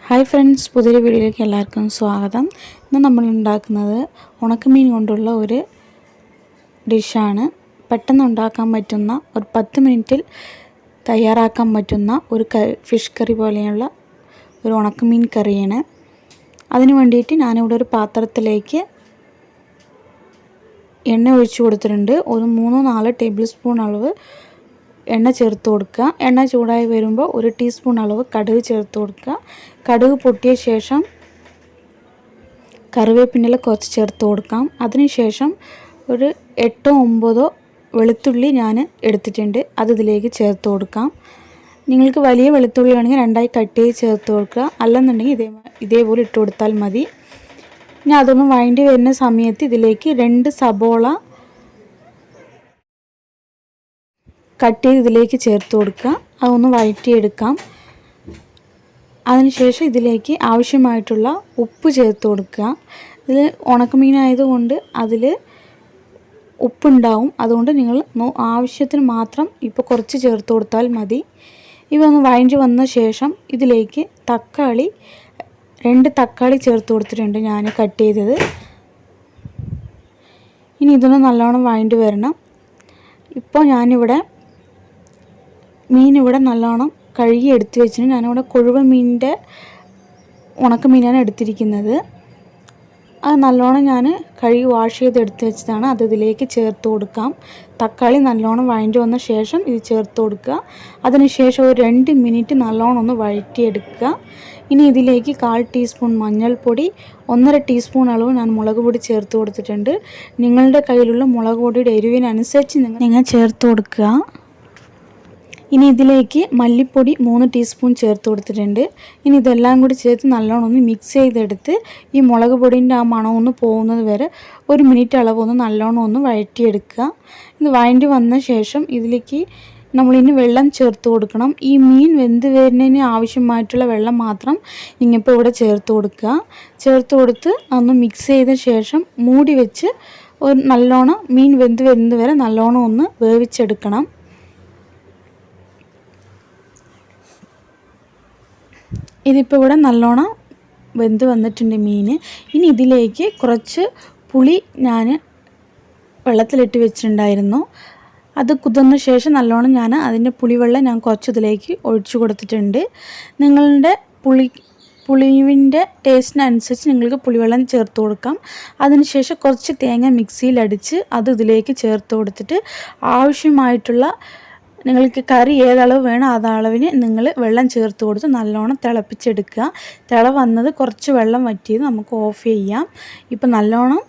Hi friends, പുതിയൊരു വീഡിയോയിലേക്ക് എല്ലാവർക്കും സ്വാഗതം. ഇന്ന് നമ്മൾ ഉണ്ടാക്കുന്നത് ഉണക്കമീൻ കൊണ്ടുള്ള ഒരു ഡിഷാണ്. പെട്ടെന്ന് ഉണ്ടാക്കാൻ പറ്റുന്ന, ഒരു 10 മിനിറ്റിൽ തയ്യാറാക്കാൻ പറ്റുന്ന ഒരു ഫിഷ് കറി പോലെയുള്ള ഒരു ഉണക്കമീൻ കറിയാണ്. അതിന് വേണ്ടിയിട്ട് ഞാനിവിടെ ഒരു പാത്രത്തിലേക്ക് എണ്ണ ഒഴിച്ചു കൊടുത്തിട്ടുണ്ട്. ഒരു 3-4 ടേബിൾ സ്പൂൺ അളവ് എണ്ണ ചേർത്ത് കൊടുക്കുക. എണ്ണ ചൂടായി വരുമ്പോൾ 1 ടീസ്പൂൺ അളവ് കടുക് ചേർത്ത് കൊടുക്കുക. കടുക് പൊട്ടിയ ശേഷം കറിവേപ്പില കുറച്ച് ചേർത്ത് കൊടുക്കാം. അതിനുശേഷം ഒരു 8-9 വെളുത്തുള്ളി ഞാൻ എടുത്തിട്ടുണ്ട്, അത് ഇതിലേക്ക് ചേർത്ത് കൊടുക്കാം. നിങ്ങൾക്ക് വലിയ വെളുത്തുള്ളി ആണെങ്കിൽ 2ആയി കട്ട് ചെയ്ത് ചേർത്ത് കൊടുക്കുക, അല്ലെന്നുണ്ടെങ്കിൽ ഇതേപോലെ ഇട്ട് കൊടുത്താൽ മതി. ഇനി അതൊന്ന് വഴണ്ടി വരുന്ന സമയത്ത് ഇതിലേക്ക് 2 സബോള കട്ട് ചെയ്ത് ഇതിലേക്ക് ചേർത്ത് കൊടുക്കുക. അതൊന്ന് വഴറ്റിയെടുക്കാം. അതിനുശേഷം ഇതിലേക്ക് ആവശ്യമായിട്ടുള്ള ഉപ്പ് ചേർത്ത് കൊടുക്കുക. ഇത് ഉണക്കമീനായതുകൊണ്ട് അതിൽ ഉപ്പുണ്ടാവും, അതുകൊണ്ട് നിങ്ങൾ ആവശ്യത്തിന് മാത്രം ഇപ്പോൾ കുറച്ച് ചേർത്ത് കൊടുത്താൽ മതി. ഇവ ഒന്ന് വഴറ്റി വന്ന ശേഷം ഇതിലേക്ക് 2 തക്കാളി ചേർത്ത് കൊടുത്തിട്ടുണ്ട് ഞാൻ കട്ട് ചെയ്തത്. ഇനി ഇതൊന്ന് നല്ലോണം വഴറ്റി വരണം. ഇപ്പോൾ ഞാനിവിടെ മീനിവിടെ നല്ലോണം കഴുകി എടുത്ത് വെച്ചിട്ട് ഞാനിവിടെ കൊഴുവ മീനിൻ്റെ ഉണക്കമീനാണ് എടുത്തിരിക്കുന്നത്. അത് നല്ലോണം ഞാൻ കഴുകി വാഷ് ചെയ്ത് എടുത്ത് വെച്ചതാണ്. അത് ഇതിലേക്ക് ചേർത്ത് കൊടുക്കാം. തക്കാളി നല്ലോണം വഴറ്റി വന്ന ശേഷം ഇത് ചേർത്ത് കൊടുക്കുക. അതിനുശേഷം ഒരു 2 മിനിറ്റ് നല്ലോണം ഒന്ന് വഴറ്റിയെടുക്കുക. ഇനി ഇതിലേക്ക് 1/4 ടീസ്പൂൺ മഞ്ഞൾപ്പൊടി, 1.5 ടീസ്പൂൺ അളവ് ഞാൻ മുളക് പൊടി ചേർത്ത് കൊടുത്തിട്ടുണ്ട്. നിങ്ങളുടെ കയ്യിലുള്ള മുളക് പൊടിയുടെ എരിവിനനുസരിച്ച് നിങ്ങൾ ചേർത്ത് കൊടുക്കുക. ഇനി ഇതിലേക്ക് മല്ലിപ്പൊടി 3 ടീസ്പൂൺ ചേർത്ത് കൊടുത്തിട്ടുണ്ട്. ഇനി ഇതെല്ലാം കൂടി ചേർത്ത് നല്ലോണം ഒന്ന് മിക്സ് ചെയ്തെടുത്ത് ഈ മുളക് പൊടിൻ്റെ ആ മണമൊന്ന് പോകുന്നത് വരെ 1 മിനിറ്റ് അളവൊന്ന് നല്ലോണം ഒന്ന് വഴറ്റിയെടുക്കുക. ഇത് വഴറ്റി വന്ന ശേഷം ഇതിലേക്ക് നമ്മളിനി വെള്ളം ചേർത്ത് കൊടുക്കണം. ഈ മീൻ വെന്ത് വരുന്നതിന് ആവശ്യമായിട്ടുള്ള വെള്ളം മാത്രം നിങ്ങളിപ്പോൾ ഇവിടെ ചേർത്ത് കൊടുക്കുക. ചേർത്ത് കൊടുത്ത് ഒന്ന് മിക്സ് ചെയ്ത ശേഷം മൂടി വെച്ച് ഒരു നല്ലോണം മീൻ വെന്ത് വരുന്നത് വരെ നല്ലോണം ഒന്ന് വേവിച്ചെടുക്കണം. ഇതിപ്പോൾ ഇവിടെ നല്ലോണം വെന്ത് വന്നിട്ടുണ്ട് മീൻ. ഇനി ഇതിലേക്ക് കുറച്ച് പുളി ഞാൻ വെള്ളത്തിലിട്ട് വെച്ചിട്ടുണ്ടായിരുന്നു. അത് കുതിർന്ന ശേഷം നല്ലോണം അതിൻ്റെ പുളിവെള്ളം ഞാൻ കുറച്ച് ഇതിലേക്ക് ഒഴിച്ചു കൊടുത്തിട്ടുണ്ട്. നിങ്ങളുടെ പുളിവിൻ്റെ ടേസ്റ്റിനനുസരിച്ച് നിങ്ങൾക്ക് പുളിവെള്ളം ചേർത്ത് കൊടുക്കാം. അതിനുശേഷം കുറച്ച് തേങ്ങ മിക്സിയിലടിച്ച് അത് ഇതിലേക്ക് ചേർത്ത് കൊടുത്തിട്ട് ആവശ്യമായിട്ടുള്ള നിങ്ങൾക്ക് കറി ഏതളവ് വേണം അതളവിന് നിങ്ങൾ വെള്ളം ചേർത്ത് കൊടുത്ത് നല്ലോണം തിളപ്പിച്ചെടുക്കുക. തിള വന്നത് കുറച്ച് വെള്ളം വറ്റിയത് നമുക്ക് ഓഫ് ചെയ്യാം. ഇപ്പം നല്ലോണം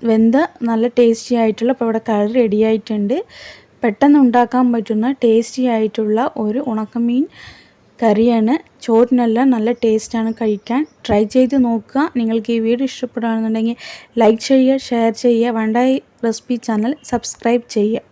വെന്ത നല്ല ടേസ്റ്റി ആയിട്ടുള്ള ഇപ്പോൾ ഇവിടെ കറി റെഡി ആയിട്ടുണ്ട്. പെട്ടെന്ന് ഉണ്ടാക്കാൻ പറ്റുന്ന ടേസ്റ്റി ആയിട്ടുള്ള ഒരു ഉണക്കമീൻ കറിയാണ്. ചോറിനെല്ലാം നല്ല ടേസ്റ്റാണ് കഴിക്കാൻ. ട്രൈ ചെയ്ത് നോക്കുക. നിങ്ങൾക്ക് ഈ വീഡിയോ ഇഷ്ടപ്പെടുകയാണെന്നുണ്ടെങ്കിൽ ലൈക്ക് ചെയ്യുക, ഷെയർ ചെയ്യുക. വണ്ടായി റെസിപ്പി ചാനൽ സബ്സ്ക്രൈബ് ചെയ്യുക.